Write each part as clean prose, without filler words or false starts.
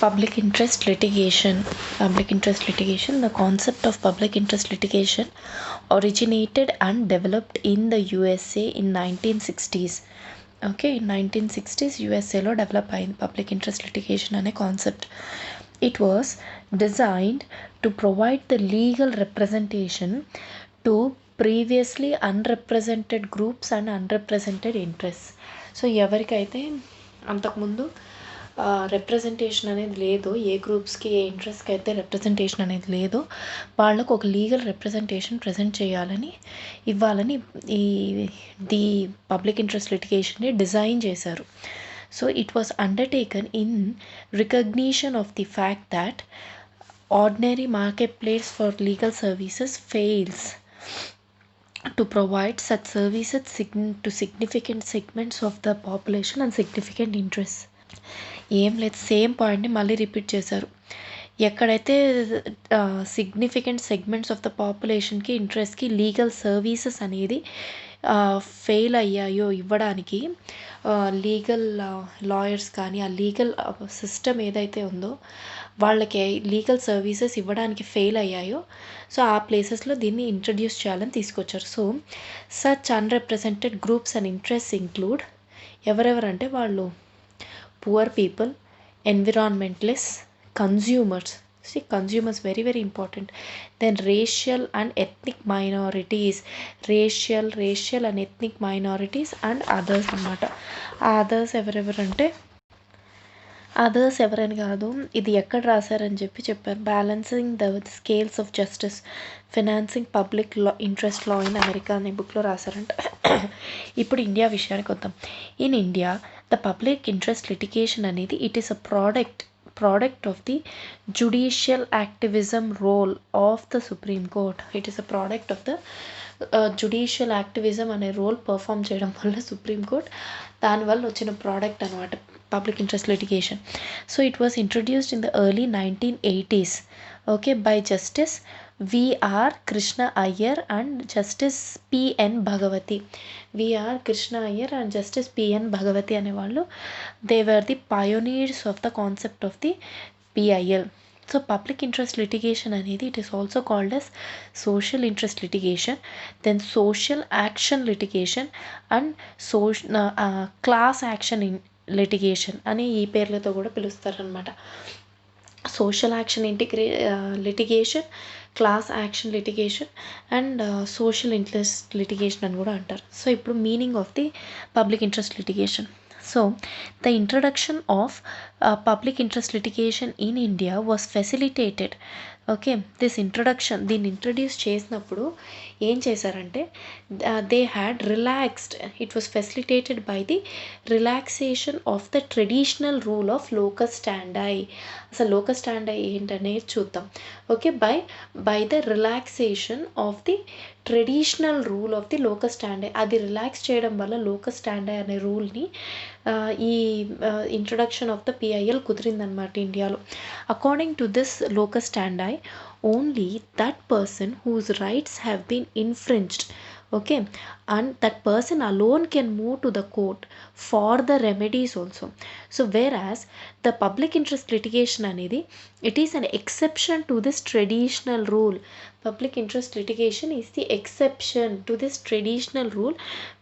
Public interest litigation. The concept of public interest litigation originated and developed in the USA in 1960s. Okay, in 1960s USAలో develop అయింది public interest litigation అనే concept. It was designed to provide the legal representation to previously unrepresented groups and unrepresented interests. So ఎవరికైతే అంతకుముందు representation అనేది లేదో, ఏ గ్రూప్స్కి ఏ ఇంట్రెస్ట్కి అయితే representation అనేది లేదో వాళ్ళకు ఒక లీగల్ రిప్రజెంటేషన్ ప్రజెంట్ చేయాలని ఇవ్వాలని ది పబ్లిక్ ఇంట్రెస్ట్ లిటిగేషన్ని డిజైన్ చేశారు. So it was undertaken in recognition of the fact that ordinary marketplace for legal services fails to provide such services to significant segments of the population and significant interests. ఏం లేదు, same పాయింట్ని మళ్ళీ repeat చేశారు. ఎక్కడైతే significant segments of the పాపులేషన్కి ఇంట్రెస్ట్కి legal services అనేది fail అయ్యాయో ఇవ్వడానికి, లీగల్ లాయర్స్ కానీ ఆ లీగల్ సిస్టమ్ ఏదైతే ఉందో వాళ్ళకి లీగల్ సర్వీసెస్ ఇవ్వడానికి ఫెయిల్ అయ్యాయో, సో ఆ ప్లేసెస్లో దీన్ని ఇంట్రడ్యూస్ చేయాలని తీసుకొచ్చారు. So such unrepresented groups and interests include ఎవరెవరంటే వాళ్ళు poor people, environmentalists, consumers. See, consumers very very important. Then racial and ethnic minorities, racial and ethnic minorities and others అన్నమాట. అదర్స్ ఎవరెవరంటే అదర్స్ ఎవరని కాదు, ఇది ఎక్కడ రాశారని చెప్పారు. Balancing the scales of justice, financing public interest law in America అనే బుక్లో రాశారంట. ఇప్పుడు ఇండియా విషయానికి వద్దాం. In India the public interest litigation అనేది it is a product of the judicial activism role of the supreme court. It is a product of the judicial activism అనే role perform చేయడం వల్ల సుప్రీం కోర్ట్ దానివల్ల వచ్చిన product అనమాట public interest litigation. So it was introduced in the early 1980s, okay, by Justice V.R. Krishna Iyer and Justice P.N. Bhagavati. V.R. Krishna Iyer and Justice P.N. Bhagavati ane vallu, they were the pioneers of the concept of the PIL. So public interest litigation అనేది it is also called as social interest litigation, then social action litigation and class action litigation అని ఈ పేర్లతో కూడా పిలుస్తారనమాట. Social action litigation, class action litigation and social interest litigation అని కూడా అంటారు. So ఇప్పుడు meaning of the public interest litigation. So the introduction of public interest litigation in India was facilitated. Okay, దీన్ని ఇంట్రడ్యూస్ చేసినప్పుడు ఏం చేశారంటే they had relaxed, it was facilitated by the relaxation of the traditional rule of locus standi. అసలు locus standi ఏంటనేది చూద్దాం. Okay, by the relaxation of the traditional rule of the locus standi, అది relax చేయడం వల్ల locus standi అనే రూల్ని ఈ introduction of the PIL కుదిరిందనమాట ఇండియాలో. According to this locus standi, only that person whose rights have been infringed, okay, and that person alone can move to the court for the remedies also. So whereas the public interest litigation anedi, it is an exception to this traditional rule. Public interest litigation is the exception to this traditional rule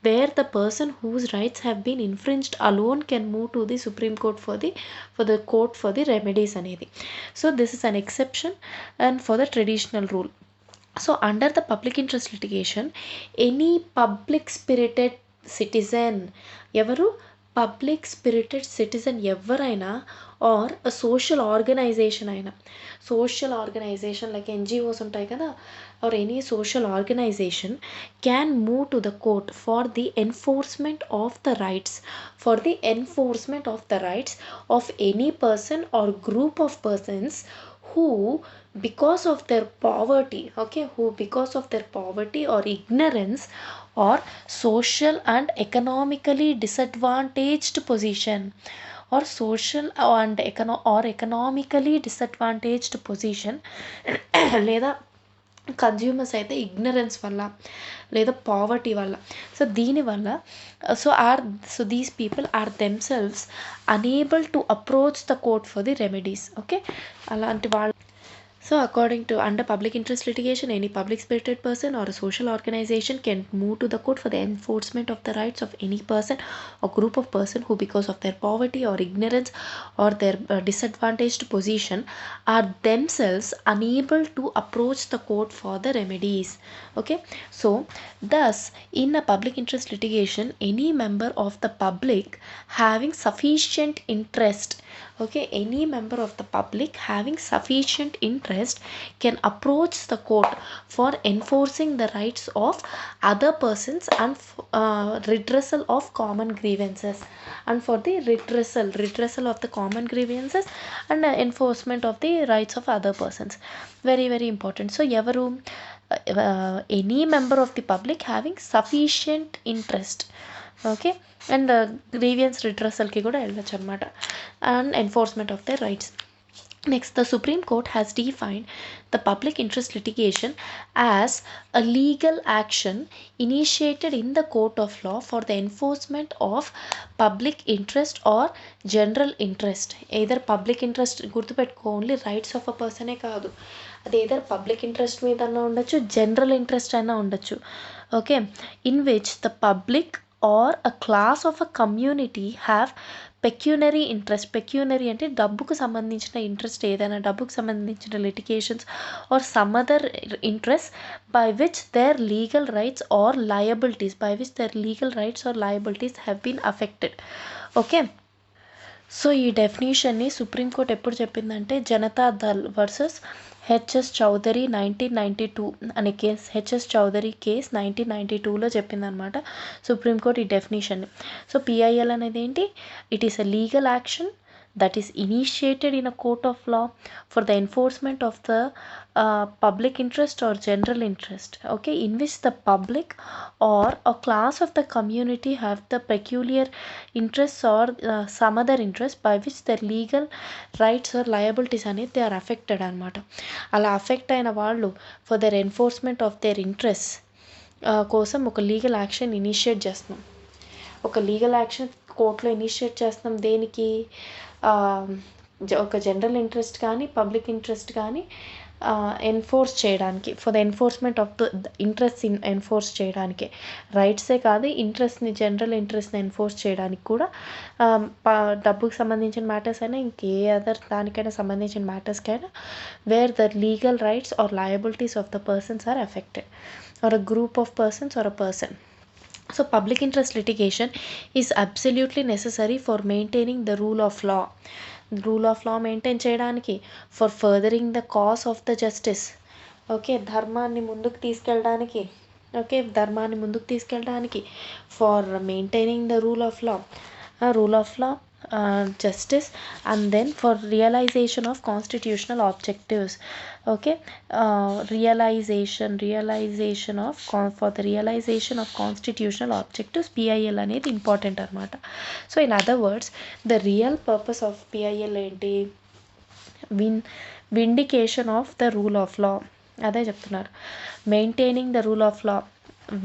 where the person whose rights have been infringed alone can move to the Supreme Court for the court for the remedies anedi. So this is an exception and for the traditional rule. So under the public interest litigation, any public spirited citizen, ఎవరు public spirited citizen ఎవరైనా or social organization అయినా, social organization like NGOs ఉంటాయి కదా, or any social organization can move to the court for the enforcement of the rights, of any person or group of persons who because of their poverty or ignorance or social and economically disadvantaged position or economically disadvantaged position లేదా consumers అయితే ignorance వల్ల లేదా poverty వల్ల, so దీనివల్ల so these people are themselves unable to approach the court for the remedies. Okay, అలాంటి వాళ్ళు. So, according to under public interest litigation, any public spirited person or a social organization can move to the court for the enforcement of the rights of any person or group of person who, because of their poverty or ignorance or their disadvantaged position, are themselves unable to approach the court for the remedies. Okay, so thus in a public interest litigation, any member of the public having sufficient interest, okay, any member of the public having sufficient interest can approach the court for enforcing the rights of other persons and redressal of common grievances, and for the redressal of the common grievances and enforcement of the rights of other persons. Very very important. So evaru any member of the public having sufficient interest, okay, and grievance రిడ్రసల్కి కూడా వెళ్ళచ్చు అనమాట, and enforcement of the rights. Next, the supreme court has defined the public interest litigation as a legal action initiated in the court of law for the enforcement of public interest or general interest. Either public interest, గుర్తుపెట్టుకో, only rights of a పర్సనే కాదు, అది either public interest మీద అన్నా ఉండొచ్చు, general interest అయినా ఉండొచ్చు. Okay, in which the public or a class of a community have pecuniary interest. Pecuniary అంటే డబ్బుకు సంబంధించిన ఇంట్రెస్ట్, ఏదైనా డబ్బుకు సంబంధించిన litigations or some other interest by which their legal rights or liabilities have been affected. Okay, so ఈ డెఫినేషన్ని supreme court ఎప్పుడు చెప్పిందంటే జనతా దళ్ వర్సెస్ హెచ్ఎస్ చౌదరి 1992 అనే కేసు, హెచ్ఎస్ చౌదరి కేస్ 1992లో చెప్పిందనమాట సుప్రీంకోర్టు ఈ డెఫినేషన్ని. సో పిఐఎల్ అనేది ఏంటి? It is a legal action that is initiated in a court of law for the enforcement of the public interest or general interest, okay, in which the public or a class of the community have the peculiar interests or some other interest by which their legal rights or liabilities అనేది they are affected అనమాట. అలా affect అయిన వాళ్ళు for their enforcement of their interests కోసం ఒక legal action initiate చేస్తున్నాం. ఒక legal action కోర్టులో ఇనిషియేట్ చేస్తున్నాం దేనికి? ఒక జనరల్ ఇంట్రెస్ట్ కానీ పబ్లిక్ ఇంట్రెస్ట్ కానీ ఎన్ఫోర్స్ చేయడానికి, for the enforcement of the interest enforce చేయడానికి, రైట్సే కాదు ఇంట్రెస్ట్ని, జనరల్ ఇంట్రెస్ట్ని ఎన్ఫోర్స్ చేయడానికి కూడా, డబ్బుకి సంబంధించిన మ్యాటర్స్ అయినా ఇంకే అదర్ దానికైనా సంబంధించిన మ్యాటర్స్కైనా, where the legal rights or liabilities of the persons are affected or a group of persons or a person. So public interest litigation is absolutely necessary for maintaining the rule of law. Rule of law maintain చేయడానికి, for furthering the cause of the justice. Okay, ధర్మాన్ని ముందుకు తీసుకెళ్ళడానికి, okay, ధర్మాన్ని ముందుకు తీసుకెళ్ళడానికి, for maintaining the rule of law, justice, and then for realization of constitutional objectives. Okay, for the realization of constitutional objectives PIL అనేది important అనమాట. So in other words, the real purpose of PIL ఏంటి? Vindication of the rule of law. అదే చెప్తున్నారు, maintaining the rule of law,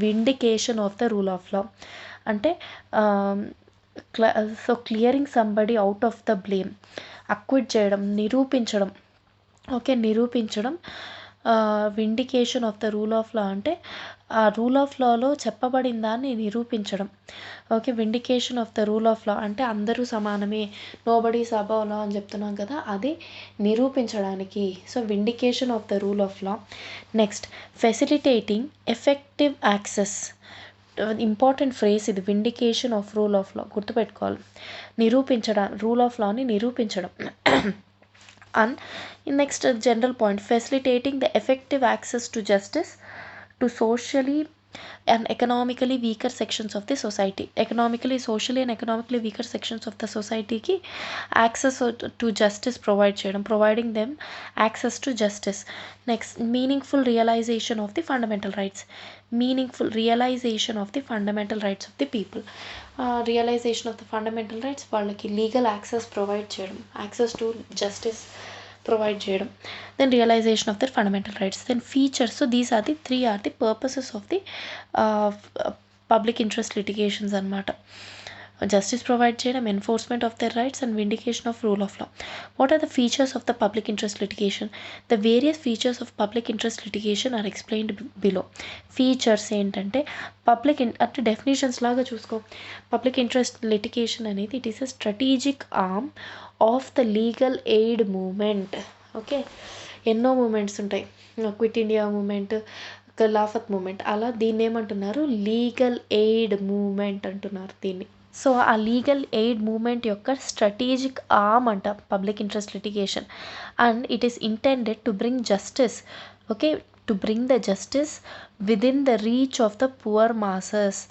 vindication of the rule of law అంటే so clearing somebody out of the blame, acquit చేయడం, నిరూపించడం. Okay, నిరూపించడం. Vindication of the rule of law అంటే ఆ rule of లాలో చెప్పబడిన దాన్ని నిరూపించడం. Okay, vindication of the rule of law అంటే అందరూ సమానమే, నోబడీ ఈజ్ అబవ్ లా అని చెప్తున్నాం కదా, అది నిరూపించడానికి. So vindication of the rule of law. Next, facilitating effective access. Important phrase ఇది, vindication of rule of law, గుర్తుపెట్టుకోవాలి. నిరూపించడం, రూల్ ఆఫ్ లాని నిరూపించడం. And next general point, facilitating the effective access to justice to socially and economically weaker sections of the society. Socially and economically weaker sections of the society ki access to justice provide cheyadam, providing them access to justice. Next, meaningful realization of the fundamental rights. Meaningful realization of the fundamental rights of the people. Realization of the fundamental rights, వాళ్ళకి legal access provide cheyadam, access to justice provide చేయడం. Then realisation of their fundamental rights. Then features. So these are the 3 are the purposes of the public interest litigations అనమాట. Justice provide చేయడం, enforcement of their rights and vindication of rule of law. What are the features of the public interest litigation? The various features of public interest litigation are explained below. Features ఏంటంటే అంటే definitions లాగా చూసుకో. Public interest litigation అనేది it is a strategic arm of the legal aid movement. Okay, ఎన్నో movements ఉంటాయి. Quit India movement, Khilafat movement, అలా దీన్ని ఏమంటున్నారు? లీగల్ ఎయిడ్ మూమెంట్ అంటున్నారు దీన్ని. సో ఆ లీగల్ ఎయిడ్ మూమెంట్ యొక్క స్ట్రాటజిక్ ఆర్మ్ అంట public interest litigation. And it is intended to bring justice. Okay, to bring the justice within the reach of the poor masses.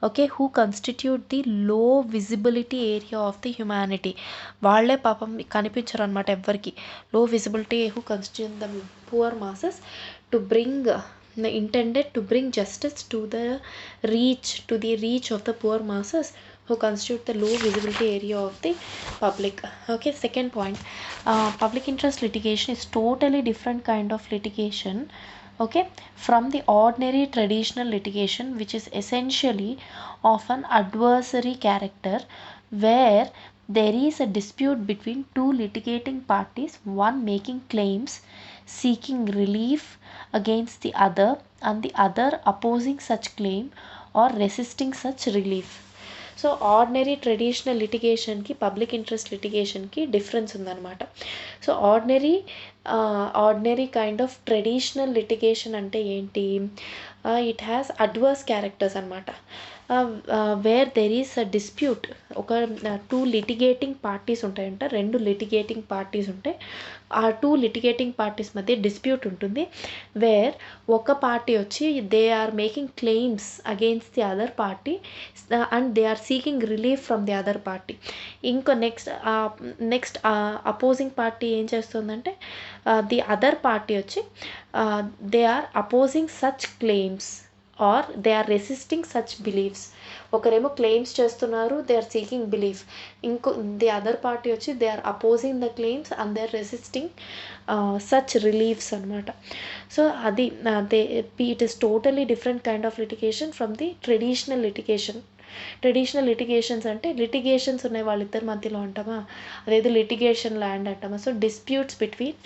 Okay, who constitute the low visibility area of the humanity. వాళ్ళే పాపం కనిపించరు అనమాట ఎవ్వరికి. Low visibility who constitute the poor masses to bring intended to bring justice to the reach of the poor masses who constitute the low visibility area of the public. Okay, second point, public interest litigation is totally different kind of litigation, okay, from the ordinary traditional litigation, which is essentially of an adversary character, where there is a dispute between two litigating parties, one making claims seeking relief against the other and the other opposing such claim or resisting such relief. So ordinary traditional లిటిగేషన్కి public interest లిటిగేషన్కి difference ఉందన్నమాట. So ordinary kind of traditional litigation అంటే ఏంటి? It has adverse characters అనమాట. Where there is a dispute. ఒక 2 litigating parties ఉంటాయంట, 2 litigating parties ఉంటాయి. ఆ 2 లిటిగేటింగ్ పార్టీస్ మధ్య డిస్ప్యూట్ ఉంటుంది. వేర్ ఒక పార్టీ వచ్చి they are making claims against the other party and they are seeking relief from the other party. ఇంకో next opposing party ఏం చేస్తుందంటే ది అదర్ పార్టీ వచ్చి they are opposing such claims or they are resisting such beliefs. ఒకరేమో claims చేస్తున్నారు, they are seeking belief. ఇంకో the other party వచ్చి they are opposing the claims and they are resisting such reliefs అనమాట. So అది it is totally different kind of litigation from the traditional litigation. Traditional litigations అంటే litigations ఉన్నాయి వాళ్ళిద్దరి మధ్యలో అంటామా, అదేదో లిటిగేషన్ ల్యాండ్ అంటామా. So disputes between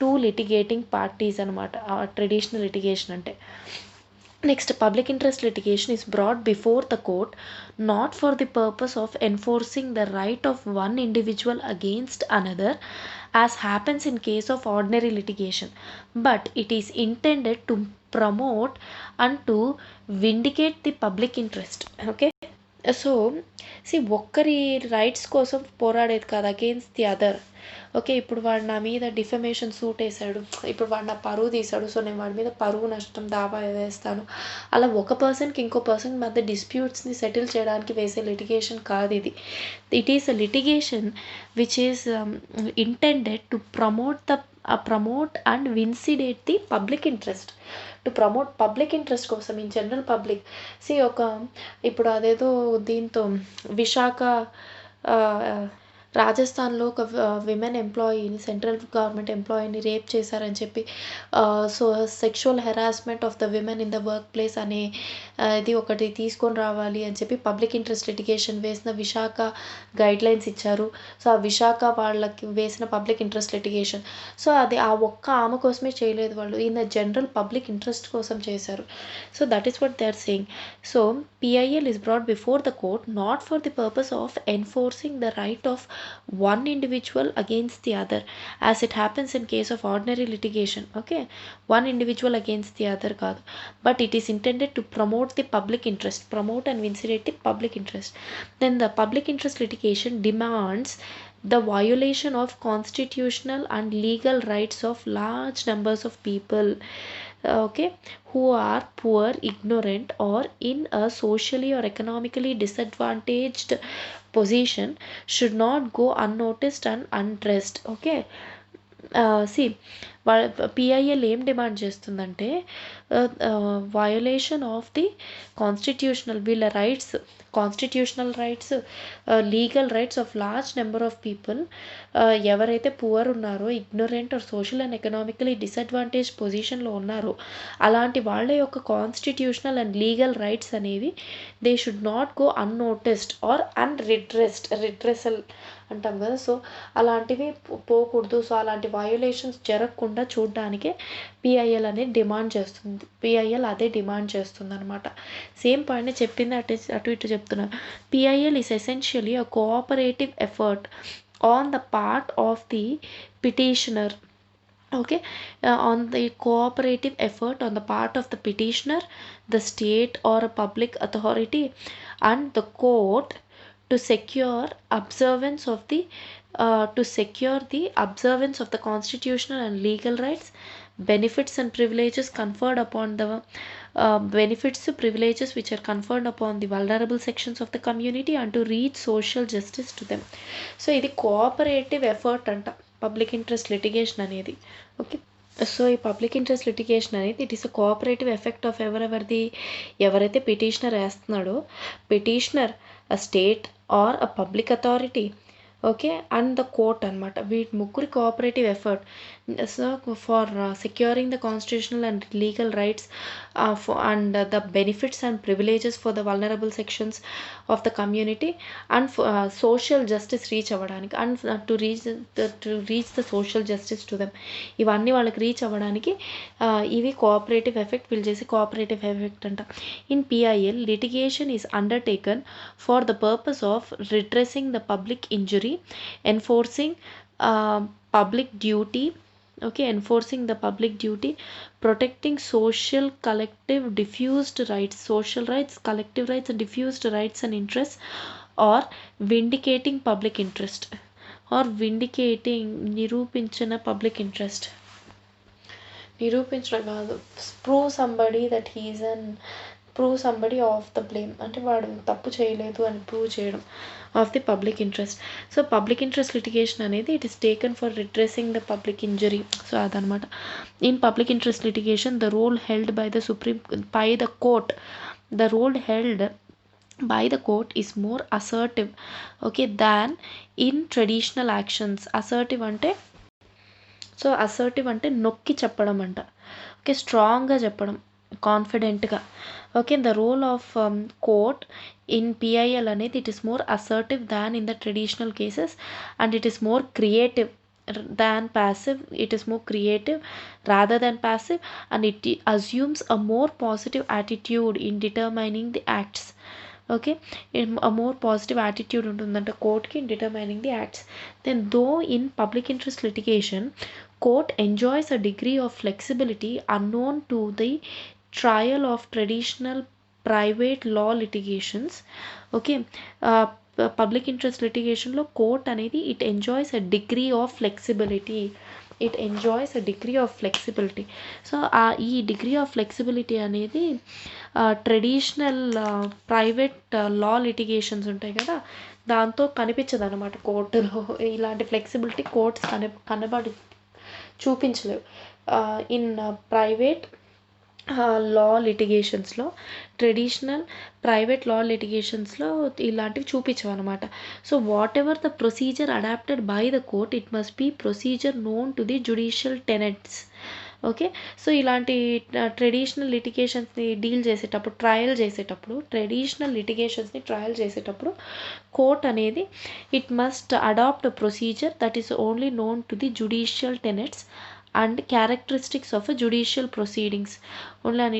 2 litigating parties అనమాట ట్రెడిషనల్ లిటిగేషన్ అంటే. Next, public interest litigation is brought before the court not for the purpose of enforcing the right of one individual against another, as happens in case of ordinary litigation, but it is intended to promote and to vindicate the public interest. Okay, so ఒక్కరి rights కోసం పోరాడేది కాదు, against the other. Okay, ఇప్పుడు వాడు నా మీద defamation suit వేసాడు, ఇప్పుడు వాడు నా పరువు తీసాడు, సో నేను వాడి మీద పరువు నష్టం దావా వేస్తాను. అలా ఒక పర్సన్కి ఇంకో పర్సన్ మధ్య డిస్ప్యూట్స్ని సెటిల్ చేయడానికి వేసే లిటిగేషన్ కాదు ఇది. It is a litigation which is intended to promote and vindicate the public interest. To promote public interest కోసం, ఇన్ జనరల్ పబ్లిక్. ఇప్పుడు అదేదో దీంతో విశాఖ రాజస్థాన్లో ఒక విమెన్ ఎంప్లాయీని, సెంట్రల్ గవర్నమెంట్ ఎంప్లాయీని రేప్ చేశారని చెప్పి so sexual harassment of the women in the workplace అనే ఇది ఒకటి తీసుకొని రావాలి అని చెప్పి పబ్లిక్ ఇంట్రెస్ట్ లిటిగేషన్ వేసిన విశాఖ గైడ్లైన్స్ ఇచ్చారు. సో ఆ విశాఖ వాళ్ళకి వేసిన పబ్లిక్ ఇంట్రెస్ట్ లిటిగేషన్. సో అది ఆ ఒక్క ఆమె కోసమే చేయలేదు వాళ్ళు, in the general public interest కోసం చేశారు. So that is what they are saying. So PIL is brought before the court not for the purpose of enforcing the right of one individual against the other, as it happens in case of ordinary litigation. Okay, one individual against the other kaadu, but it is intended to promote the public interest, promote and vindicate the public interest. Then the public interest litigation demands the violation of constitutional and legal rights of large numbers of people, okay, who are poor, ignorant, or in a socially or economically disadvantaged position should not go unnoticed and undressed. Okay, see, PIL ఏం demand చేస్తుందంటే violation of the constitutional వీళ్ళ rights, constitutional rights, legal rights of large number of people, ఎవరైతే poor ఉన్నారో, ignorant or social and economically disadvantage పొజిషన్లో ఉన్నారో అలాంటి వాళ్ళ యొక్క కాన్స్టిట్యూషనల్ అండ్ లీగల్ రైట్స్ అనేవి they should not go unnoticed or redressal అంటాం కదా. సో అలాంటివి పోకూడదు. సో అలాంటి వయోలేషన్స్ జరగకుండా చూడడానికే పిఐఎల్ అనేది డిమాండ్ చేస్తుంది. పిఐఎల్ అదే డిమాండ్ చేస్తుంది అనమాట. సేమ్ పాయింట్ చెప్పింది అటు ఇటు చెప్తున్నా. PIL is essentially a cooperative effort on the part of the petitioner, okay, on the cooperative effort on the part of the petitioner, the state or a public authority and the court to secure observance of the observance of the constitutional and legal rights, benefits and privileges conferred upon the privileges which are conferred upon the vulnerable sections of the community and to reach social justice to them. So ఇది cooperative effort అంట public interest litigation అనేది. Okay, so ఈ public interest litigation అనేది it is a cooperative effect of ఎవరైతే petitioner వేస్తున్నాడో, petitioner, a state or a public authority, okay, and the court అనమాట. వీటి ముగ్గురి cooperative effort so for securing the constitutional and legal rights and the benefits and privileges for the vulnerable sections of the community and social justice reach అవ్వడానికి and to reach the social justice to them. ఇవన్నీ వాళ్ళకి reach అవ్వడానికి ఇవి cooperative effect, వీళ్ళు చేసే cooperative effect అంట. In PIL litigation is undertaken for the purpose of redressing the public injury, enforcing public duty, okay, enforcing the public duty, protecting social collective diffused rights, social rights, collective rights and diffused rights and interests, or vindicating public interest, or vindicating నిరూపించిన public interest. నిరూపించడం కాదు, prove somebody of the blame, అంటే వాడు తప్పు చేయలేదు అని prove చేయడం of the public interest. So public interest litigation అనేది it is taken for redressing the public injury. So అదనమాట. In public interest litigation the role held by the court by the court is more assertive, okay, than in traditional actions. Assertive అంటే నొక్కి చెప్పడం అంట, okay, స్ట్రాంగ్గా చెప్పడం, కాన్ఫిడెంట్గా. Okay, the role of court in PIL అనేది it is more assertive than in the traditional cases and it is more creative than passive. It is more creative rather than passive and it assumes a more positive attitude in determining the acts. Okay, a more positive attitude ఉంటుందంట కోర్ట్కి in determining the acts. Then though in public interest litigation court enjoys a degree of flexibility unknown to the trial of traditional private law litigations, okay, public interest లిటిగేషన్లో court అనేది it enjoys a degree of flexibility. So ఈ degree of flexibility అనేది traditional private law litigations ఉంటాయి కదా, దాంతో కనిపించదు అనమాట కోర్టులో. ఇలాంటి ఫ్లెక్సిబిలిటీ కోర్ట్స్ చూపించలేవు. ఇన్ ప్రైవేట్ లా లిటిగేషన్స్లో, ట్రెడిషనల్ ప్రైవేట్ లా లిటిగేషన్స్లో ఇలాంటివి చూపించవు అనమాట. So whatever the procedure adopted by the court it must be procedure known to the judicial tenets. Okay, so ఇలాంటి ట్రెడిషనల్ లిటిగేషన్స్ని ట్రయల్ చేసేటప్పుడు కోర్ట్ అనేది it must adopt procedure that is only known to the judicial tenets and characteristics of a judicial proceedings only, and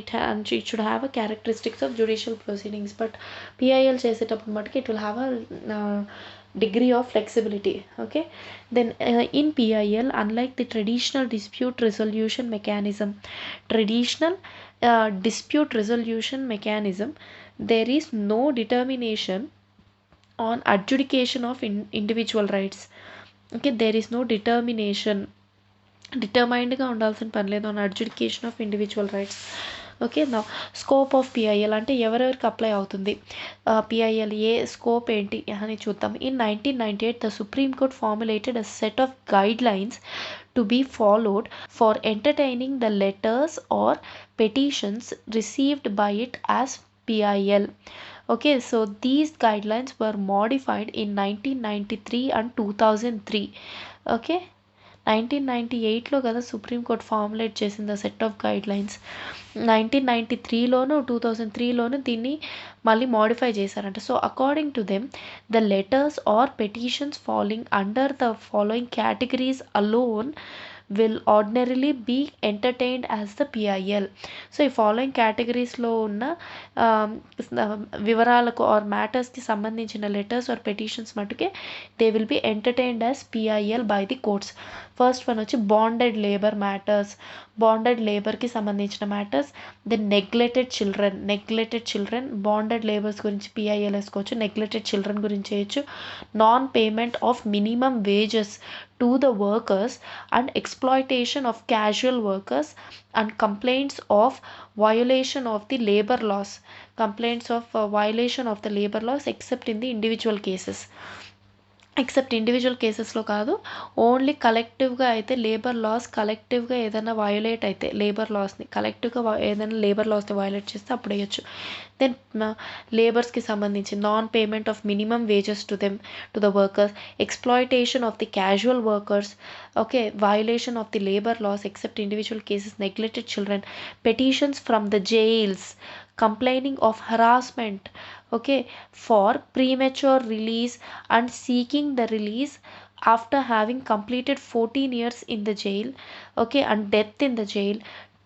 it should have a characteristics of judicial proceedings. But PIL చేసేటప్పుడు మటుకు it will have a degree of flexibility. Okay, then in PIL, unlike the traditional dispute resolution mechanism, there is no determination on adjudication of individual rights. Okay, there is no డిటర్మైన్డ్గా ఉండాల్సిన పని లేదు on adjudication of individual rights. Okay. నా scope of PIL అంటే ఎవరెవరికి apply అవుతుంది, PIL ఏ scope ఏంటి అని చూద్దాం. In 1998 the supreme court formulated a set of guide lines to be followed for entertaining the letters or petitions received by it as PIL. Okay, so these guidelines were modified in 1993 and 2003. Okay, 1998లో కదా supreme court formulate చేసింది set of guidelines. 1993లోను 2003లోను దీన్ని మళ్ళీ modify చేశారంట. So according to them the letters or petitions following under the following categories alone will ordinarily be entertained as the PIL. So ఈ following కేటగిరీస్లో ఉన్న వివరాలకు ఆర్ మ్యాటర్స్కి సంబంధించిన లెటర్స్ ఆర్ పెటిషన్స్ మటుకే they will be entertained as PIL by the courts. First one వచ్చి bonded labour matters, bonded లేబర్కి సంబంధించిన matters. Then neglected children bonded labours గురించి పిఐఎల్ వేసుకోవచ్చు, నెగ్లెక్టెడ్ చిల్డ్రన్ గురించి చేయొచ్చు. Non payment of minimum wages to the workers and exploitation of casual workers and complaints of violation of the labor laws, violation of the labor laws except in the individual cases. Individual కేసెస్లో కాదు, only కలెక్టివ్గా అయితే labour laws కలెక్టివ్గా ఏదైనా violate అయితే labour లాస్ని కలెక్టివ్గా ఏదైనా labour లాస్ని violate చేస్తే అప్పుడు వేయచ్చు. Then లేబర్స్కి సంబంధించి non payment of minimum wages to the workers, exploitation of the casual workers, okay, violation of the labour laws except individual cases, neglected children, petitions from the jails complaining of harassment, okay, for premature release and seeking the release after having completed 14 years in the jail, okay, and death in the jail,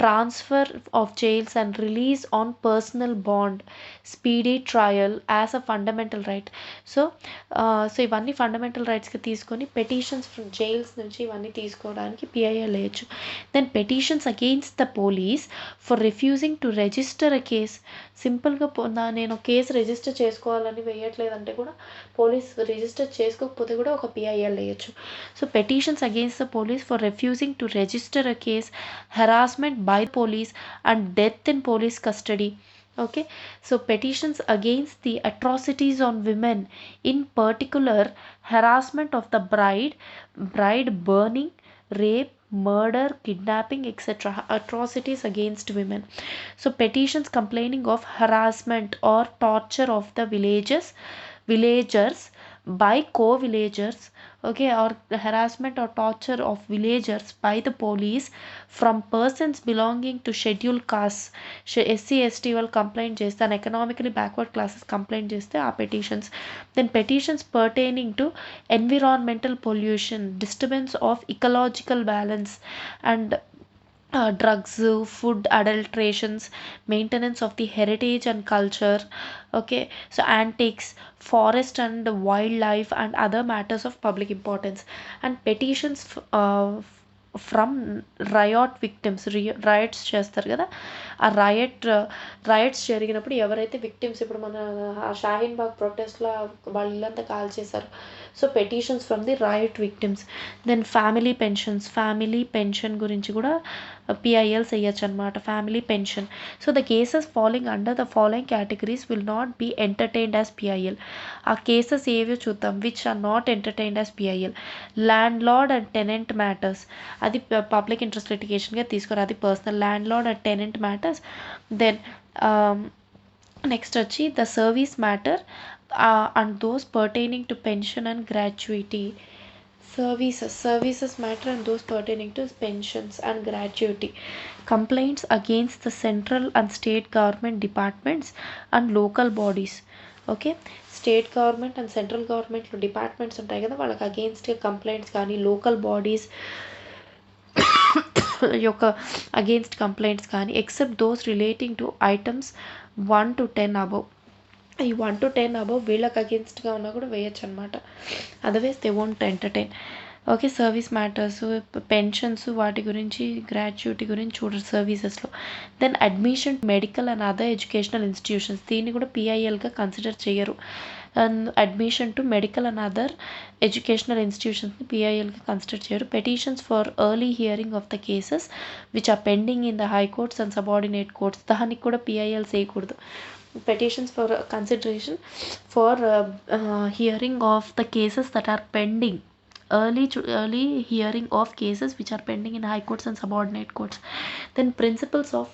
transfer of jails and release on personal bond, speedy trial as a fundamental right. So ఇవన్నీ fundamental రైట్స్కి తీసుకొని petitions from jails నుంచి ఇవన్నీ తీసుకోవడానికి PIL వేయచ్చు. Then petitions against the police for refusing to register a case. సింపుల్గా నేను case register చేసుకోవాలని వేయట్లేదంటే కూడా పోలీస్ రిజిస్టర్ చేసుకోకపోతే కూడా ఒక పిఐఎల్ వేయచ్చు. So petitions against the police for refusing to register a case, harassment by police and death in police custody. Okay, so petitions against the atrocities on women, in particular harassment of the bride burning, rape, murder, kidnapping, etc., atrocities against women. So petitions complaining of harassment or torture of the villagers by co-villagers, okay, or harassment or torture of villagers by the police from persons belonging to scheduled castes, SC ST వాళ్ళు complaint చేస్తే and economically backward classes complaint చేస్తే ఆ petitions. Then petitions pertaining to environmental pollution, disturbance of ecological balance and drugs, food adulterations, maintenance of the heritage and culture, okay, so antiques, forest and wildlife and other matters of public importance. And petitions from riot victims, riots చేస్తారు కదా, ఆ riots జరిగినప్పుడు ఎవరైతే victims, ఇప్పుడు మన షాహీన్ బాగ్ ప్రొటెస్ట్లో వాళ్ళ ఇల్లంతా call చేశారు. So petitions from the riot victims. Then family pension గురించి కూడా పిఐఎల్స్ వేయచ్చు అనమాట, family pension. So the cases following under the following categories will not be entertained as PIL. ఆ కేసెస్ ఏవో చూద్దాం, which are not entertained as PIL. Landlord and tenant matters, అది public interest లిటిగేషన్గా తీసుకోరు, అది personal. Landlord and tenant matters. Then next వచ్చి the service matter and those pertaining to pension and gratuity. Services matter and those pertaining to pensions and gratuity. Complaints against the central and state government departments and local bodies. Okay, state government and central గవర్నమెంట్లో departments ఉంటాయి కదా, వాళ్ళకి అగెయిన్స్ట్గా complaints కానీ local bodies యొక్క against complaints కానీ, except those relating to items 1 to 10 above. ఈ 1 to 10 above వీళ్ళకి అగెన్స్ట్గా ఉన్నా కూడా వేయచ్చు అనమాట, otherwise they won't entertain. Okay, service matters, pensions, వాటి గురించి, గ్రాట్యుటీ గురించి చూడరు సర్వీసెస్లో. Then admission medical and other educational institutions, దీన్ని కూడా పిఐఎల్గా కన్సిడర్ చేయరు. and admission to medical and other educational institutions PIL consider చేయరు. Petitions for early hearing of the cases which are pending in the high courts and subordinate courts దానికి కూడా PIL చేయకూడదు. Petitions for consideration for hearing of the cases that are pending, early hearing of cases which are pending in high courts and subordinate courts. Then principles of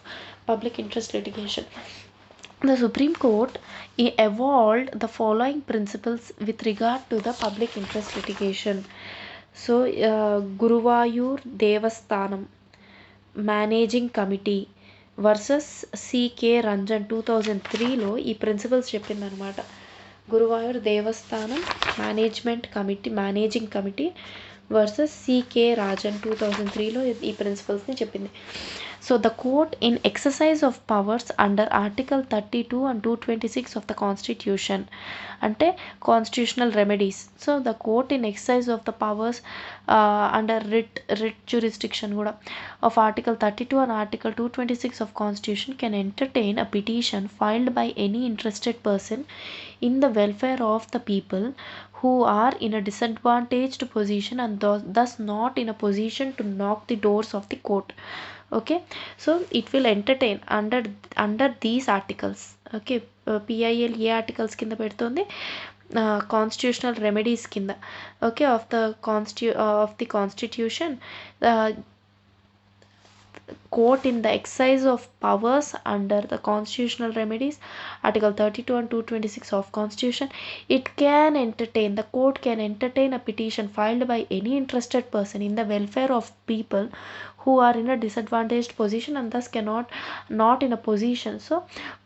public interest litigation. The Supreme Court evolved the following principles with regard to the public interest litigation. So Guruvayur Devasthanam Managing Committee versus CK Ranjan 2003లో ఈ principles చెప్పిందనమాట. Guruvayur Devasthanam managing committee versus CK Rajan 2003లో ఈ ప్రిన్సిపల్స్ని చెప్పింది. So the court in exercise of powers under Article 32 and 226 of the Constitution ante constitutional remedies. So the court in exercise of the powers under writ jurisdiction kuda of Article 32 and Article 226 of Constitution can entertain a petition filed by any interested person in the welfare of the people who are in a disadvantaged position and thus not in a position to knock the doors of the court. Okay, so it will entertain under these articles. Okay, PIL A articles కింద పెడుతుంది, constitutional remedies కింద. Okay, of the constitution court in the exercise of powers under the constitutional remedies, Article 32 and 226 of Constitution, the court can entertain a petition filed by any interested person in the welfare of people who are in a disadvantaged position and thus not in a position. So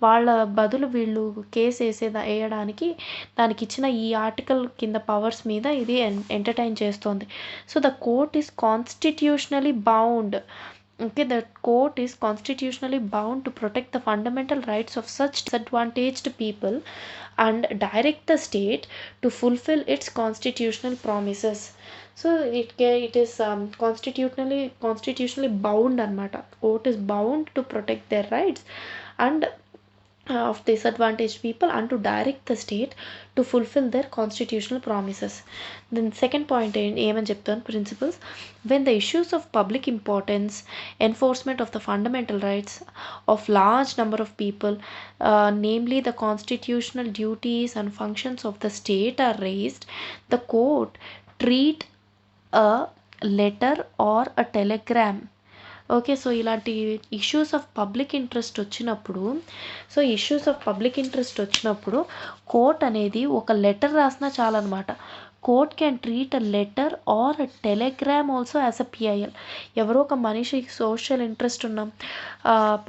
వాళ్ళ బదులు వీళ్ళు case వేయడానికి దానికి ఇచ్చిన ఈ article కింద powers మీద ఇది ఎంటర్టైన్ చేస్తుంది. So the court is constitutionally bound. Okay, the court is constitutionally bound to protect the fundamental rights of such disadvantaged people and direct the state to fulfill its constitutional promises. So it is constitutionally bound anamata. Court is bound to protect their rights and of disadvantaged people and to direct the state to fulfill their constitutional promises. Then second point ఏమని చెప్తాను, principles. When the issues of public importance, enforcement of the fundamental rights of large number of people, namely the constitutional duties and functions of the state are raised, the court treat a letter or a telegram. Okay, so ఇలాంటి issues of public interest వచ్చినప్పుడు court అనేది ఒక letter రాసినా చాలన్నమాట. Court can treat a letter or a telegram also as a PIL. ఎవరో ఒక మనిషి social interest ఉన్న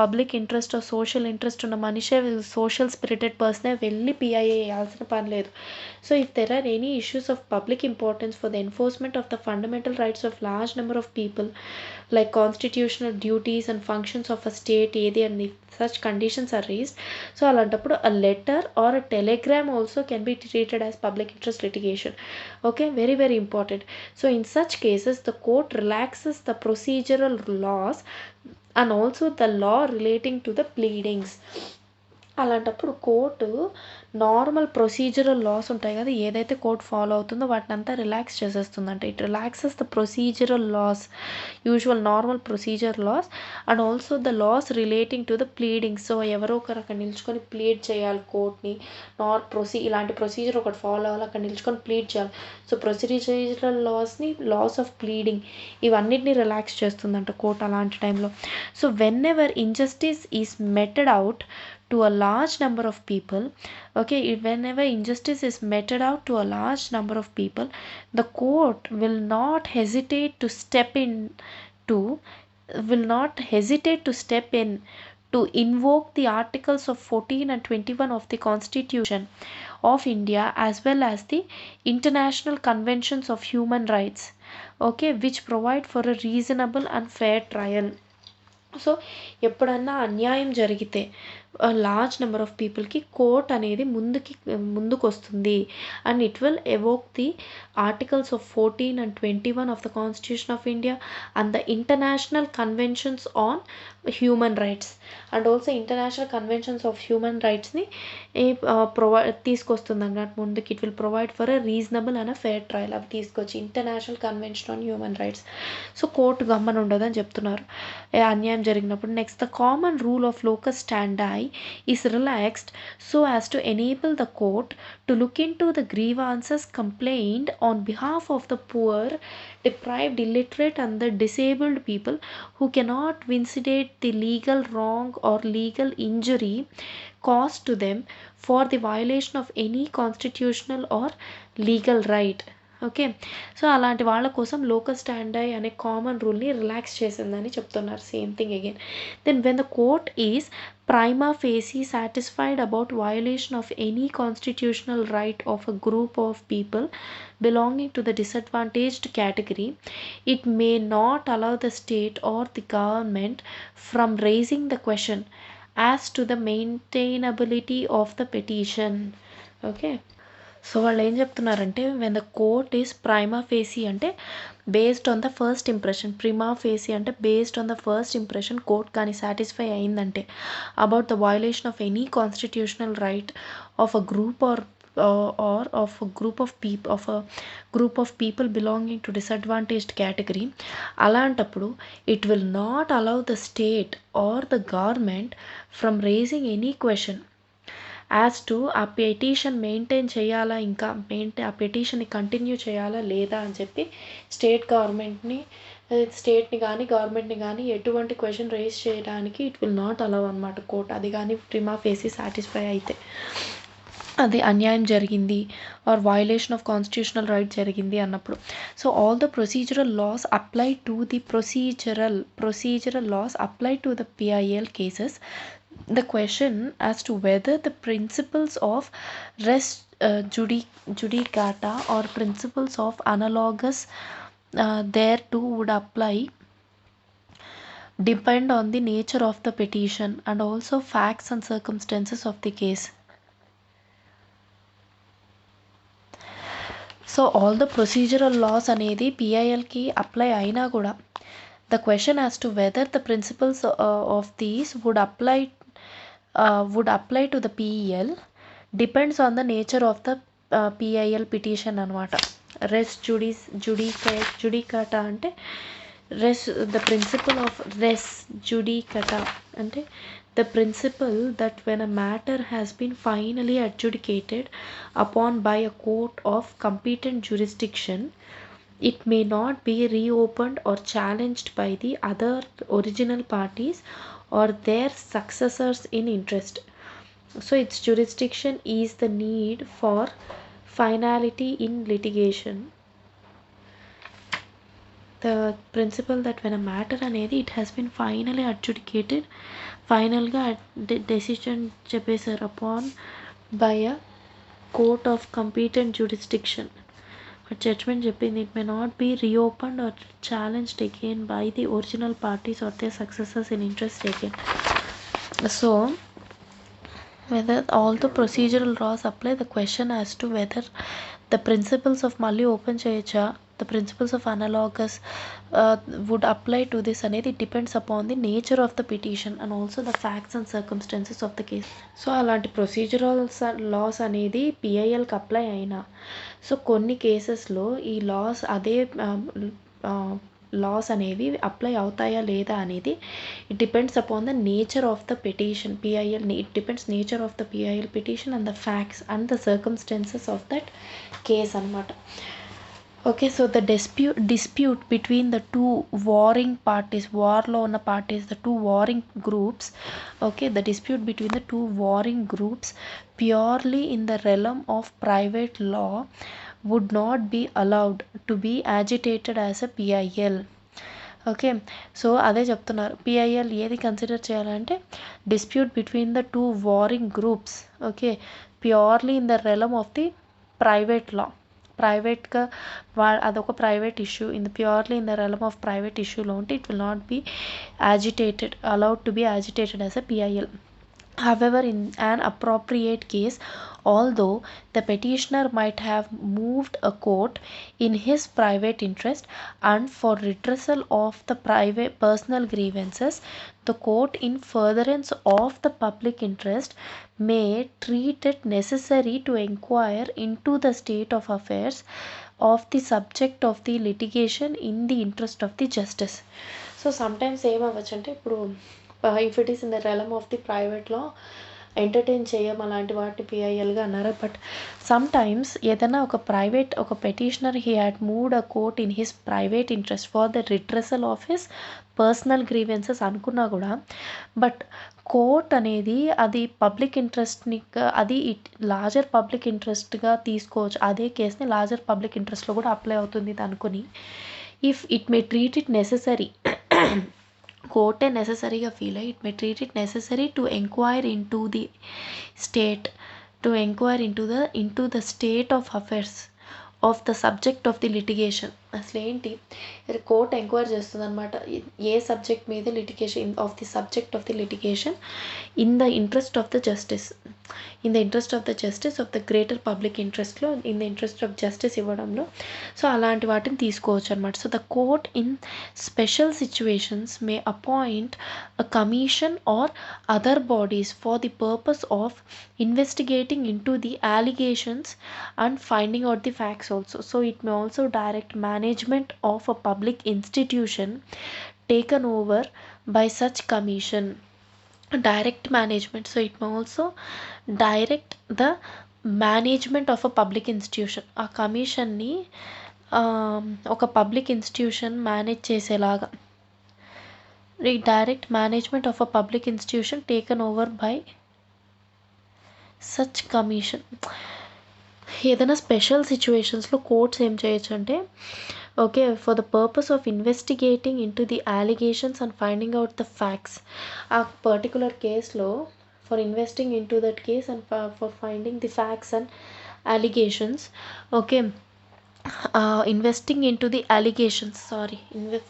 పబ్లిక్ ఇంట్రెస్ట్ సోషల్ ఇంట్రెస్ట్ ఉన్న మనిషే సోషల్ స్పిరిటెడ్ పర్సనే వెళ్ళి పిఐఏ వేయాల్సిన పని లేదు. So if there or any issues of public importance for the enforcement of the fundamental rights of large number of people like constitutional duties and functions of a state ఏది and if such conditions are raised, so అలాంటప్పుడు a letter or a telegram also can be treated as public interest litigation. Okay, very very important. So in such cases the court relaxes the procedural laws and also the law relating to the pleadings. అలాంటప్పుడు court normal procedural laws ఉంటాయి కదా, ఏదైతే court follow అవుతుందో వాటిని అంతా relax చేసేస్తుందంట. It relaxes the procedural laws, usual normal procedure laws and also the laws relating to the pleadings. So ఎవరో ఒకరు అక్కడ నిల్చుకొని ప్లీడ్ చేయాలి కోర్ట్ని, ఇలాంటి ప్రొసీజర్ ఒకటి ఫాలో అవ్వాలి, అక్కడ నిల్చుకొని ప్లీడ్ చేయాలి. సో ప్రొసీజరల్ లాస్ని, లాస్ ఆఫ్ ప్లీడింగ్, ఇవన్నిటిని రిలాక్స్ చేస్తుందంట కోర్ట్ అలాంటి టైంలో. So whenever injustice is meted out to a large number of people, okay, whenever injustice is meted out to a large number of people, the court will not hesitate to step in to invoke the articles of 14 and 21 of the Constitution of India as well as the international conventions of human rights, okay, which provide for a reasonable and fair trial. So ఎప్పుడన్నా అన్యాయం జరిగితే large number of పీపుల్కి court అనేది ముందుకు వస్తుంది. And it will evoke the articles of 14 and 21 of the constitution of India and the international conventions on human rights and also international conventions of human రైట్స్ని తీసుకొస్తుంది అన్నట్టు ముందుకి. It will provide for a reasonable and fair trial. అవి తీసుకొచ్చి international convention on human rights. So court గమ్మన ఉండదని చెప్తున్నారు అన్యాయం జరిగినప్పుడు. Next, the common rule of locus standi is relaxed so as to enable the court to look into the grievances complained on behalf of the poor, deprived, illiterate and the disabled people who cannot vindicate the legal wrong or legal injury caused to them for the violation of any constitutional or legal right. Okay, so అలాంటి వాళ్ళ కోసం locus standi అనే common రూల్ని relax చేసిందని చెప్తున్నారు. Same thing again. Then when the court is prima facie satisfied about violation of any constitutional right of a group of people belonging to the disadvantaged category, it may not allow the state or the government from raising the question as to the maintainability of the petition. Okay, so వాళ్ళు ఏం చెప్తున్నారంటే, when the court is prima facie అంటే based on the first impression, prima facie అంటే based on the first impression court కానీ satisfy అయిందంటే about the violation of any constitutional right of a group or of a group of people belonging to disadvantaged category, అలాంటప్పుడు it will not allow the state or the government from raising any question as to ఆ petition maintain చేయాలా, ఇంకా ఆ పెటిషన్ని continue చేయాలా లేదా అని చెప్పి స్టేట్ని కానీ గవర్నమెంట్ని కానీ ఎటువంటి క్వశ్చన్ రైజ్ చేయడానికి ఇట్ విల్ నాట్ అలౌ అనమాట కోర్ట్. అది కానీ ప్రిమా ఫేసీ సాటిస్ఫై అయితే అది అన్యాయం జరిగింది or violation of constitutional right జరిగింది అన్నప్పుడు. So all the procedural laws apply to the procedural laws apply to the PIL cases. The question as to whether the principles of res judicata or principles of analogous thereto would apply depend on the nature of the petition and also facts and circumstances of the case. So all the procedural laws అనేది PILకి apply అయినా కూడా the question as to whether the principles of these would apply to the PIL depends on the nature of the PIL petition అనమాట. రెస్ జుడికాటా అంటే the principle of res judicata అంటే the principle that when a matter has been finally adjudicated upon by a court of competent jurisdiction, it may not be reopened or challenged by the other original parties or their successors in interest. So its jurisdiction is the need for finality in litigation. The principle that when a matter అనేది it has been finally adjudicated, ఫైనల్గా decision చెప్పేశారు upon by a court of competent jurisdiction. Judgment చెప్పింది it may not be reopened or challenged again by the original parties or their successors in interest again. So whether all the procedural laws apply, the question as to whether the principles of మళ్ళీ open చేయొచ్చా, the principles of analogous would apply to this అనేది it depends upon the nature of the petition and also the facts and circumstances of the case. So అలాంటి procedural loss అనేది PILకి apply అయినా so కొన్ని కేసెస్లో ఈ loss loss అనేవి apply అవుతాయా లేదా అనేది it depends upon the nature of the petition PIL. It depends nature of the PIL petition and the facts and the circumstances of that case అనమాట. Okay, so the dispute between the two warring parties, వార్లో ఉన్న parties, the two warring groups, okay, the dispute between the two warring groups purely in the realm of private law would not be allowed to be agitated as a PIL. Okay, so అదే చెప్తున్నారు PIL ఏది consider చేయాలంటే dispute between the two warring groups. Okay, purely in the realm of the private law, ప్రైవేట్గా అదొక private issue purely in the realm of private ఇష్యూలో ఉంటే it will not be allowed to be agitated as a PIL. However, in an appropriate case, although the petitioner might have moved a court in his private interest and for redressal of the private personal grievances, the court, in furtherance of the public interest, may treat it necessary to inquire into the state of affairs of the subject of the litigation in the interest of the justice. So sometimes ఏమవ్వచ్చు అంటే ఇప్పుడు if it is in the realm of the ప్రైవేట్లో entertain చేయం అలాంటి వాటిని పిఐఎల్గా అన్నారు. But sometimes ఏదైనా ఒక petitioner he had moved a court in his private interest for the redressal of his personal grievances అనుకున్నా కూడా, బట్ కోర్ట్ అనేది అది పబ్లిక్ ఇంట్రెస్ట్ని అది లార్జర్ పబ్లిక్ ఇంట్రెస్ట్గా తీసుకోవచ్చు. అదే కేసుని లార్జర్ పబ్లిక్ ఇంట్రెస్ట్లో కూడా అప్లై అవుతుంది ఇది అనుకుని, if it may treat it necessary, కోర్టే నెససరీగా ఫీల్ అయ్యి it may treat it necessary to enquire into the state into the state of affairs of the subject of the litigation. అసలు ఏంటి, court enquiry చేస్తుంది అనమాట ఏ subject మీద litigation of the subject of the litigation in the interest of the justice of the greater public ఇంట్రెస్ట్లో in the interest of justice ఇవ్వడంలో. So అలాంటి వాటిని తీసుకోవచ్చు అనమాట. So the court in special situations May appoint a commission or other bodies for the purpose of investigating into the allegations and finding out the facts also. So it may also direct management of a public institution taken over by such commission. Direct management, so it may also direct the management of a public institution. ఆ కమిషన్ని ఒక public institution manage చేసేలాగా, direct management of a public institution taken over by such commission. ఏదైనా special సిచ్యువేషన్స్లో courts ఏం చేయొచ్చు అంటే, okay, for the purpose of investigating into the allegations and finding out the facts, ఆ particular కేస్లో for investing into that case and for finding the facts and allegations, okay, investing into the allegations,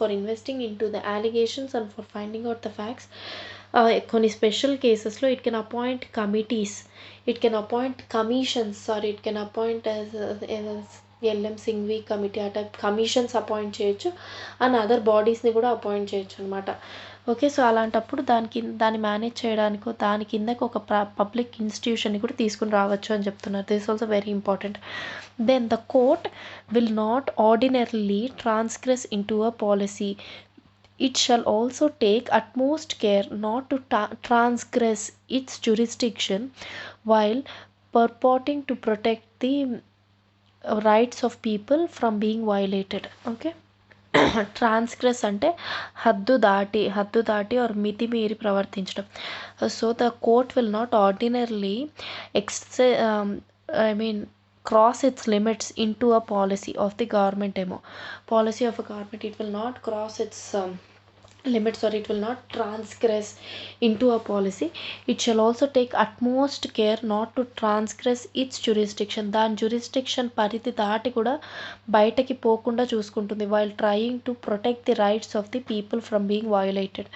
for investing into the allegations and for finding out the facts, కొన్ని special కేసెస్లో it can appoint committees, it can appoint commissions, it can appoint LM Singhvi committee, ఆ type commissions appoint చేయొచ్చు and other బాడీస్ని కూడా appoint చేయొచ్చు అనమాట. Okay, so అలాంటప్పుడు దాన్ని మేనేజ్ చేయడానికి దాని కిందకి ఒక పబ్లిక్ ఇన్స్టిట్యూషన్ని కూడా తీసుకుని రావచ్చు అని చెప్తున్నారు. This also very important. Then the court will not ordinarily transgress into a policy. It shall also take utmost care not to transgress its jurisdiction while purporting to protect the rights of people from being violated. Okay. ట్రాన్స్గ్రెస్ అంటే హద్దు దాటి are మితిమీరి ప్రవర్తించడం. So the court will not ordinarily cross its limits into a policy of the government policy of a government. It will not cross its limits, or it will not transgress into a policy. It shall also take utmost care not to transgress its jurisdiction. దాని jurisdiction పరిధి దాటి కూడా బయటకి పోకుండా చూసుకుంటుంది, while trying to protect the rights of the people from being violated.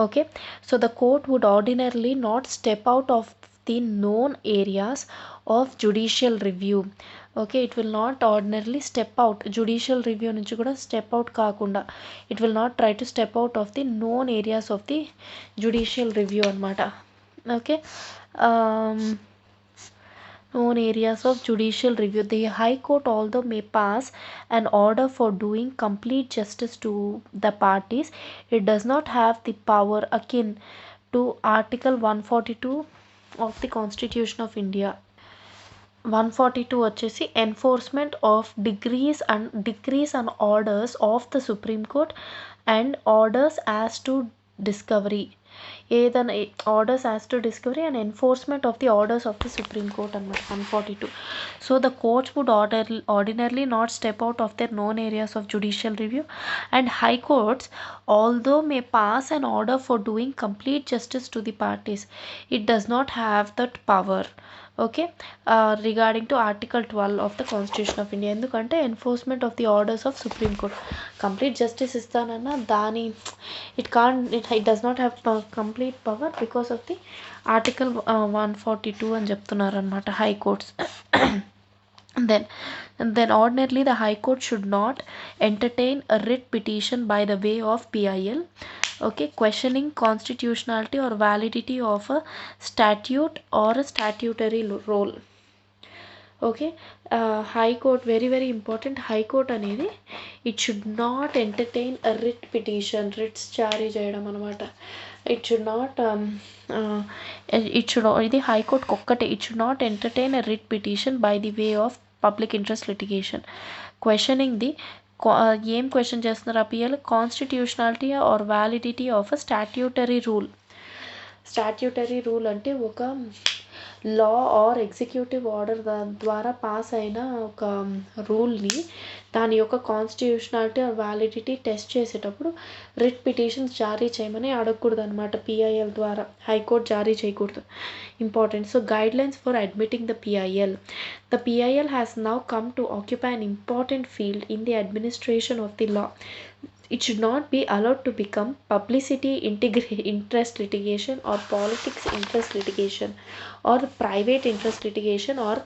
Okay, so the court would ordinarily not step out of the known areas of judicial review. Okay, it will not ordinarily step out, judicial review నుంచి కూడా step out కాకుండా it will not try to step out of the known areas of the judicial review అనమాట. Okay, known areas of judicial review. The High Court, although may pass an order for doing complete justice to the parties, it does not have the power akin to Article 142 of the Constitution of India. 142 వచ్చేసి enforcement of decrees and orders of the supreme court and orders as to discovery, ఏదైనా orders as to discovery and enforcement of the orders of the supreme court అనమాట 142. So the courts would ordinarily not step out of their known areas of judicial review, and high courts, although may pass an order for doing complete justice to the parties, it does not have that power. Okay, regarding to article 12 of the constitution of India. ఎందుకంటే enforcement of the orders of supreme court, complete justice ఇస్తానన్నా దాని it does not have complete power because of the article 142 అని చెప్తున్నారు అనమాట high courts. then ordinarily the High Court should not entertain a writ petition by the way of PIL, okay, questioning constitutionality or validity of a statute or a statutory role. Okay, high court very very important. High court అనేది it should not entertain a writ petition, writs జారీ చేయడం అనమాట. It should not ఇది హైకోర్టుకి ఒక్కటే, it should not entertain a writ petition by the way of public interest litigation questioning the ఏం question చేస్తున్నారు appeal, constitutionality or validity of a statutory rule. Statutory rule అంటే ఒక లా ఆర్ ఎగ్జిక్యూటివ్ ఆర్డర్ ద్వారా pass అయిన ఒక రూల్ని దాని యొక్క constitutionality or validity test చేసేటప్పుడు రిట్ పిటిషన్స్ జారీ చేయమని అడగకూడదు అనమాట. పిఐఎల్ ద్వారా హైకోర్టు జారీ చేయకూడదు. Important. So guidelines for admitting the PIL. The PIL has now come to occupy an important field in the administration of the law. It should not be allowed to become publicity interest litigation or politics interest litigation or private interest litigation or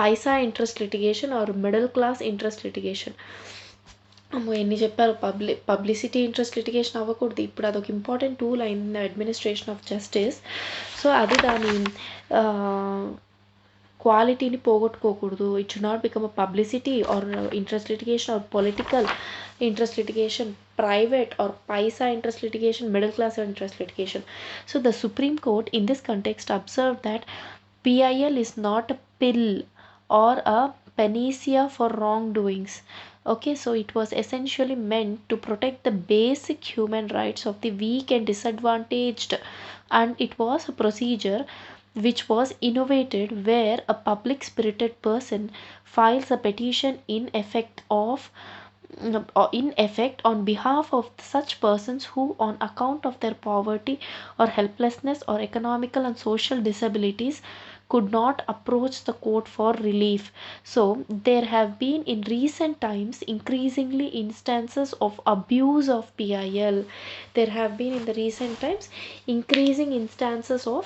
paisa interest litigation or middle class interest litigation. అమ్మో ఎన్ని చెప్పారు. Publicity interest litigation అవ్వకూడదు. ఇప్పుడు అదొక important tool అయింది administration of justice. So అది దాని క్వాలిటీని పోగొట్టుకోకూడదు. It should not become a publicity or interest litigation or political interest litigation, private or paisa interest litigation, middle class interest litigation. So the Supreme Court in this context observed that PIL is not a pill or a panacea for wrongdoings. Okay, so it was essentially meant to protect the basic human rights of the weak and disadvantaged, and it was a procedure which was innovated where a public spirited person files a petition in effect on behalf of such persons who on account of their poverty or helplessness or economical and social disabilities could not approach the court for relief. So there have been in recent times increasingly instances of abuse of PIL. There have been in the recent times increasing instances of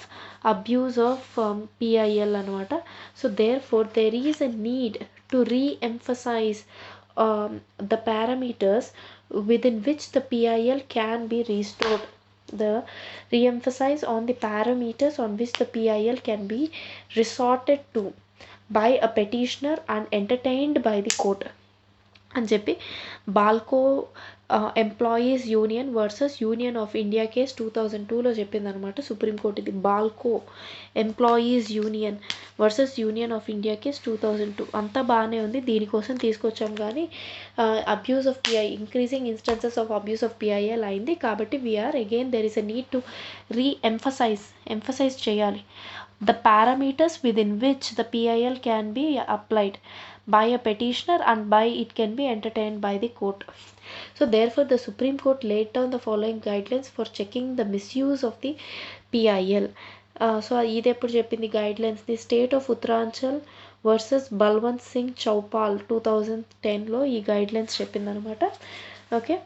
abuse of PIL anamata. So therefore there is a need to re-emphasize the parameters within which the PIL can be restored. The re-emphasize on the parameters on which the PIL can be resorted to by a petitioner and entertained by the court అని చెప్పి BALCO employees union versus union of India case 2002లో చెప్పిందనమాట supreme court. ఇది BALCO employees union versus union of India case 2002. అంతా బాగానే ఉంది, దీనికోసం తీసుకొచ్చాం. కానీ abuse of PI increasing instances of abuse of PIL అయింది కాబట్టి we are again there is a need to emphasize చేయాలి the parameters within which the PIL can be applied by a petitioner and by it can be entertained by the court. So therefore the Supreme Court laid down the following guidelines for checking the misuse of the PIL. So ఇది ఎప్పుడు చెప్పింది guidelines, the state of Uttaranchal versus Balwant Singh Chaupal 2010లో ఈ guidelines చెప్పిందనమాట. Okay,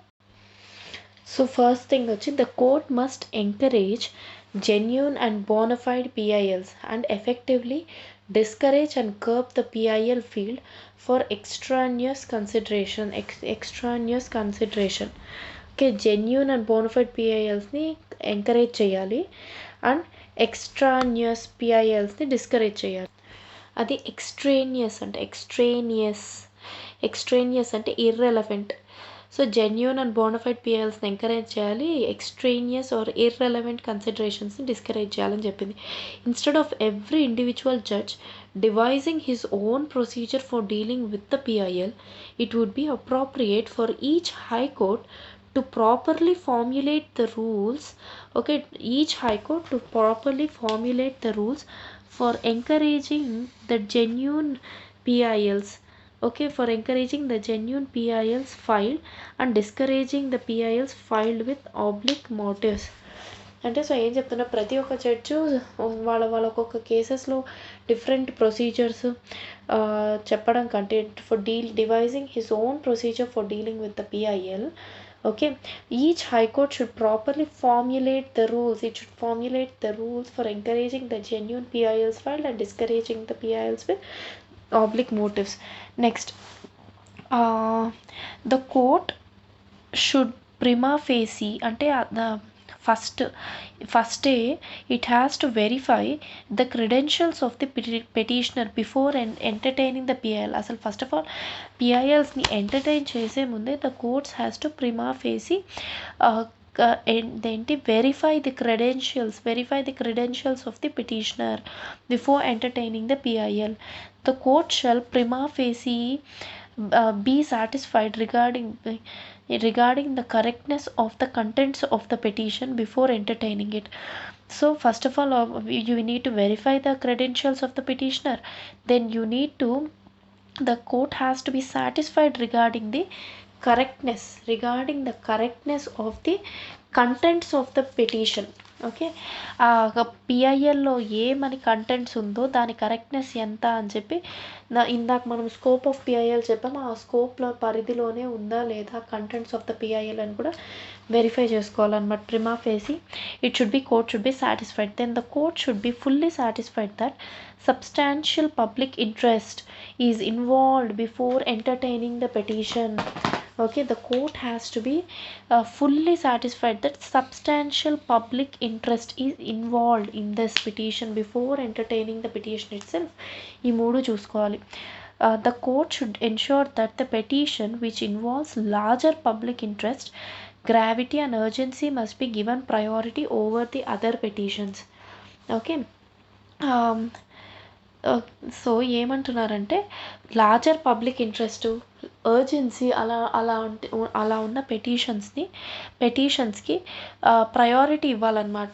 so first thing వచ్చి the court must encourage genuine and bona fide PILs and effectively discourage and curb the PIL field for extraneous consideration. Okay, genuine and bona fide PILsని encourage చేయాలి and extraneous PILsని discourage చేయాలి. అది extraneous అంటే irrelevant. So genuine and bona fide పిఐఎల్స్ని encourage చేయాలి, extraneous or irrelevant కన్సిడరేషన్స్ని discourage చేయాలని చెప్పింది. Instead of every individual judge devising his own procedure for dealing with the PIL, it would be appropriate for each high court to properly formulate the rules. Okay, each high court to properly formulate the rules for encouraging the genuine PILs. Okay, for encouraging the genuine PILs filed and discouraging the PILs filed with oblique motives. అంటే so ఏం చెప్తున్నా, ప్రతి ఒక్క judge వాళ్ళ ఒక్కొక్క కేసెస్లో different procedures చెప్పడం కంటే for devising his own procedure for dealing with the PIL. Okay, each high court should properly formulate the rules. It should formulate the rules for encouraging the genuine PILs filed and discouraging the PILs with oblique motives. Next, uh, the court should prima facie అంటే the first first it has to verify the credentials of the petitioner before entertaining the PIL. అసలు first of all పిఐఎల్స్ని entertain చేసే ముందే the courts has to prima facie ఏంటి verify the credentials of the petitioner before entertaining the PIL. The court shall prima facie be satisfied regarding the correctness of the contents of the petition before entertaining it. So first of all, you need to verify the credentials of the petitioner. Then the court has to be satisfied regarding the correctness of the contents of the petition. Okay, పిఐఎల్లో ఏమని contents ఉందో దాని correctness ఎంత అని చెప్పి ఇందాక మనం scope of PIL చెప్పాము, ఆ స్కోప్లో పరిధిలోనే ఉందా లేదా కంటెంట్స్ ఆఫ్ ద పిఐఎల్ అని కూడా వెరిఫై చేసుకోవాలన్నమాట. Prima facie court should be satisfied. Then the court should be fully satisfied that substantial public interest is involved before entertaining the petition. Okay, the court has to be fully satisfied that substantial public interest is involved in this petition before entertaining the petition itself. ఈ మూడు చూసుకోవాలి. The court should ensure that the petition which involves larger public interest, gravity and urgency must be given priority over the other petitions. Okay, so ఏమంటున్నారంటే larger public interest, urgency అలా ఉన్న పెటిషన్స్కి priority ఇవ్వాలన్నమాట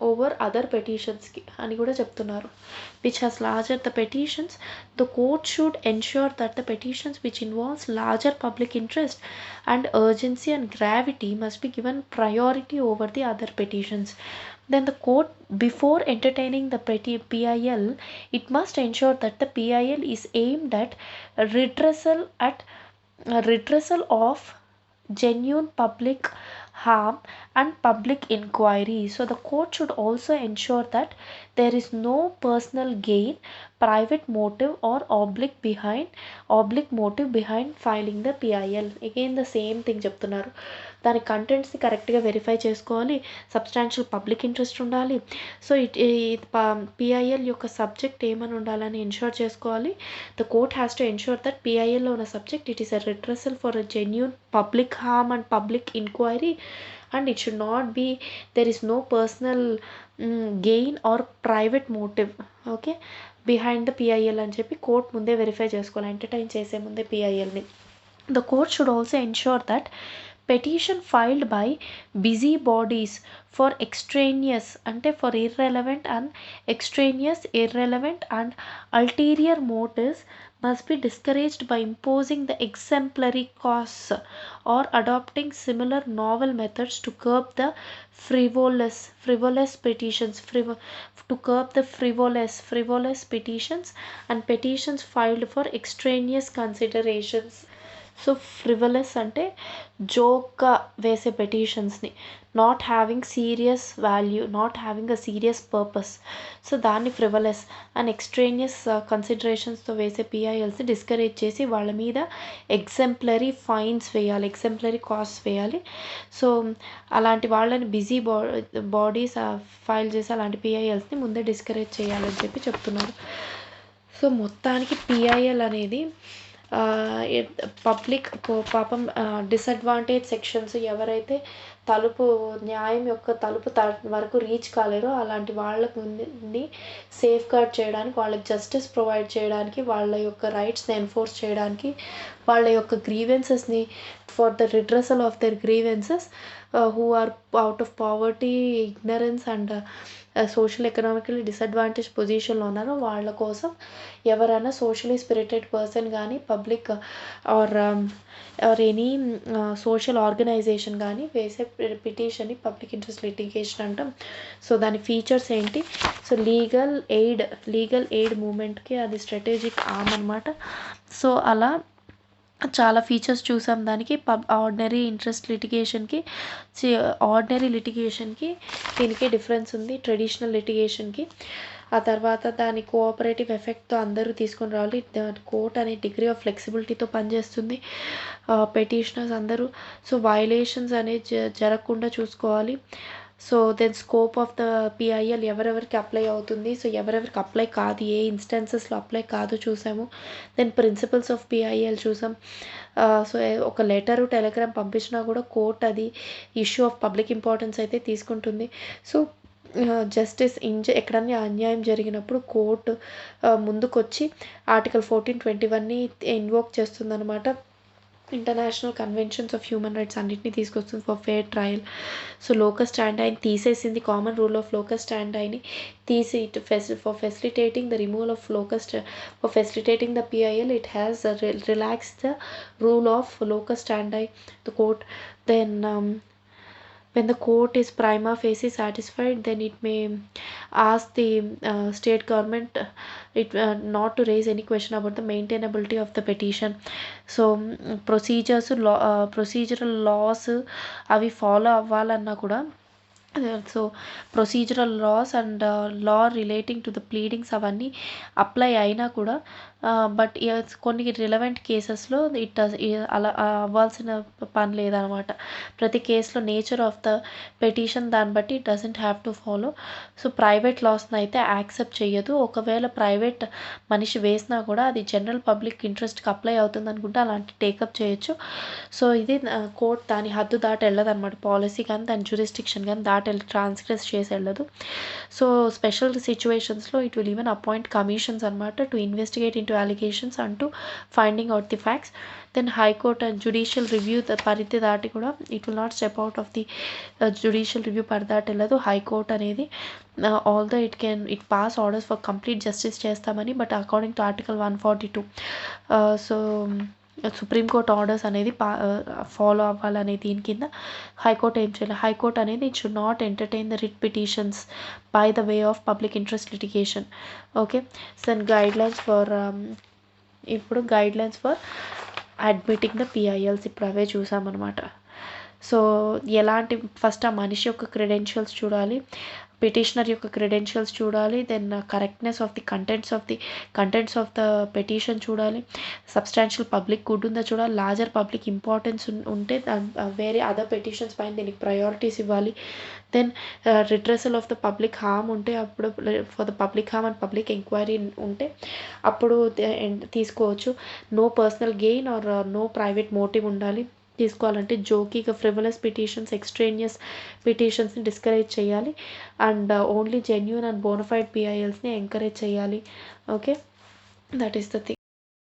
over other పెటిషన్స్కి అని కూడా చెప్తున్నారు. Which has larger the petitions, the court should ensure that the petitions which involves larger public interest and urgency and gravity must be given priority over the other petitions. Then the court, before entertaining the PIL, it must ensure that the PIL is aimed at redressal of genuine public harm and public inquiry. So the court should also ensure that there is no personal gain, private motive or oblique motive behind filing the PIL. Again the same thing చెప్తున్నారు. దాని కంటెంట్స్ని కరెక్ట్గా verify చేసుకోవాలి, substantial public interest ఉండాలి. So PIL యొక్క subject ఏమని ఉండాలని ensure చేసుకోవాలి. The court has to ensure that పిఐఎల్లో ఉన్న subject it is a redressal for a genuine public harm and public inquiry and it should not be there is no personal gain or private motive okay behind the PIL అని చెప్పి court ముందే verify చేసుకోవాలి, entertain చేసే ముందే పిఐఎల్ని. The court should also ensure that petition filed by busy bodies for extraneous అంటే for irrelevant and ulterior motives must be discouraged by imposing the exemplary costs or adopting similar novel methods to curb the frivolous petitions and petitions filed for extraneous considerations. So frivolous అంటే జోక్గా వేసే పెటిషన్స్ని, not having serious value, not having a serious purpose, so దాన్ని frivolous and extraneous కన్సిడరేషన్స్తో వేసే పిఐఎల్స్ని discourage చేసి వాళ్ళ మీద ఎగ్జెంప్లరీ ఫైన్స్ వేయాలి, ఎగ్జెంప్లరీ కాస్ట్ వేయాలి. సో అలాంటి వాళ్ళని బిజీ బాడీస్ ఫైల్ చేసి అలాంటి పిఐఎల్స్ని ముందే డిస్కరేజ్ చేయాలని చెప్పి చెప్తున్నారు. సో మొత్తానికి పిఐఎల్ అనేది పబ్లిక్ పాపం డిసడ్వాంటేజ్ సెక్షన్స్ ఎవరైతే న్యాయం యొక్క తలుపు వరకు రీచ్ కాలేరో అలాంటి వాళ్ళకు సేఫ్ గార్డ్ చేయడానికి, వాళ్ళకి జస్టిస్ ప్రొవైడ్ చేయడానికి, వాళ్ళ యొక్క రైట్స్ని ఎన్ఫోర్స్ చేయడానికి, వాళ్ళ యొక్క గ్రీవెన్సెస్ని for the redressal of their grievances who are out of poverty, ignorance and social economically disadvantage పొజిషన్లో ఉన్నారో వాళ్ళ కోసం ఎవరైనా సోషలీ స్పిరిటెడ్ పర్సన్ కానీ public or any social organization కానీ వేసే పిటిషన్ని పబ్లిక్ ఇంట్రెస్ట్ లిటిగేషన్ అంటాం. సో దాని ఫీచర్స్ ఏంటి? సో లీగల్ ఎయిడ్ మూమెంట్కి అది స్ట్రాటజిక్ ఆర్మ్ అనమాట. సో అలా చాలా ఫీచర్స్ చూసాం దానికి. ఆర్డినరీ ఇంట్రెస్ట్ లిటిగేషన్కి ఆర్డినరీ లిటిగేషన్కి దీనికి డిఫరెన్స్ ఉంది ట్రెడిషనల్ లిటిగేషన్కి. ఆ తర్వాత దాని కోఆపరేటివ్ ఎఫెక్ట్తో అందరూ తీసుకొని రావాలి. కోర్ట్ అనే డిగ్రీ ఆఫ్ ఫ్లెక్సిబిలిటీతో పనిచేస్తుంది. పెటిషనర్స్ అందరూ సో వయలేషన్స్ అనేది జరగకుండా చూసుకోవాలి. So then scope of the PIL ఎవరెవరికి అప్లై అవుతుంది, సో ఎవరెవరికి అప్లై కాదు, ఏ ఇన్స్టెన్సెస్లో అప్లై కాదు చూసాము. దెన్ ప్రిన్సిపల్స్ ఆఫ్ పిఐఎల్ చూసాం. సో ఒక లెటరు టెలిగ్రామ్ పంపించినా కూడా కోర్ట్ అది ఇష్యూ ఆఫ్ పబ్లిక్ ఇంపార్టెన్స్ అయితే తీసుకుంటుంది. సో జస్టిస్ ఎక్కడన్నా అన్యాయం జరిగినప్పుడు కోర్టు ముందుకొచ్చి ఆర్టికల్ 1421ని ఇన్వోక్ చేస్తుందన్నమాట. International conventions of human rights అన్నింటినీ తీసుకొస్తుంది for fair trial. So locus స్టాండైని తీసేసింది, కామన్ రూల్ ఆఫ్ లోకస్ స్టాండైని తీసి for facilitating the removal of for facilitating the PIL it has relax the rule of locus standi the court. Then when the court is prima facie satisfied, then it may ask the state government not to raise any question about the maintainability of the petition. So procedural laws అవి follow అవ్వాలన్నా కూడా so procedural laws and law relating to the pleadings అవన్నీ apply అయినా కూడా but కొన్ని relevant కేసెస్లో అలా అవ్వాల్సిన పని లేదనమాట. ప్రతి కేసులో నేచర్ ఆఫ్ ద పెటిషన్ దాన్ని బట్టి it doesn't have to follow. So private లాస్ని అయితే యాక్సెప్ట్ చేయదు. ఒకవేళ ప్రైవేట్ మనిషి వేసినా కూడా అది జనరల్ పబ్లిక్ ఇంట్రెస్ట్కి అప్లై అవుతుంది అనుకుంటే అలాంటి టేకప్ చేయొచ్చు. సో ఇది కోర్ట్ దాని హద్దు దాటి వెళ్ళదు అనమాట. పాలసీ కానీ దాని జ్యూరిస్డిక్షన్ కానీ దాటి ట్రాన్స్గ్రెస్ చేసి వెళ్ళదు. సో స్పెషల్ సిచ్యువేషన్స్లో it will even appoint commissions అనమాట to investigate into allegations and to finding out the facts. Then high court and judicial review పరిధి దాటి కూడా it will not step out of the judicial review పరిధి దాటి వెళ్ళదు. High court అనేది although it pass orders for complete justice చేస్తామని, but according to article 142 so supreme court orders అనేది follow అవ్వాలనే దీని కింద హైకోర్టు ఏం చేయాలి, హైకోర్టు అనేది it should not entertain the writ petitions by the way of public interest litigation. Okay, so guidelines for ఇప్పుడు guidelines for admitting the పిఐఎల్స్ ఇప్పుడు అవే చూసామన్నమాట. So ఎలాంటి ఫస్ట్ ఆ మనిషి యొక్క క్రెడెన్షియల్స్ చూడాలి, పిటిషనర్ యొక్క క్రెడెన్షియల్స్ చూడాలి, then correctness of the contents of the petition చూడాలి, సబ్స్టాన్షియల్ పబ్లిక్ గుడ్ ఉందా చూడాలి, లార్జర్ పబ్లిక్ ఇంపార్టెన్స్ ఉంటే వేరే అదర్ పెటిషన్స్ పైన దీనికి ప్రయారిటీస్ ఇవ్వాలి. Then redressal of the public harm ఉంటే అప్పుడు for the public harm and public enquiry ఉంటే అప్పుడు తీసుకోవచ్చు. No personal gain or no private motive ఉండాలి తీసుకోవాలంటే. జోకీగా ఫ్రివలస్ పిటిషన్స్, ఎక్స్ట్రేనియస్ పిటిషన్స్ని డిస్కరేజ్ చేయాలి and only genuine and bona fide పిఐఎల్స్ని ఎంకరేజ్ చేయాలి. Okay, that is the thing.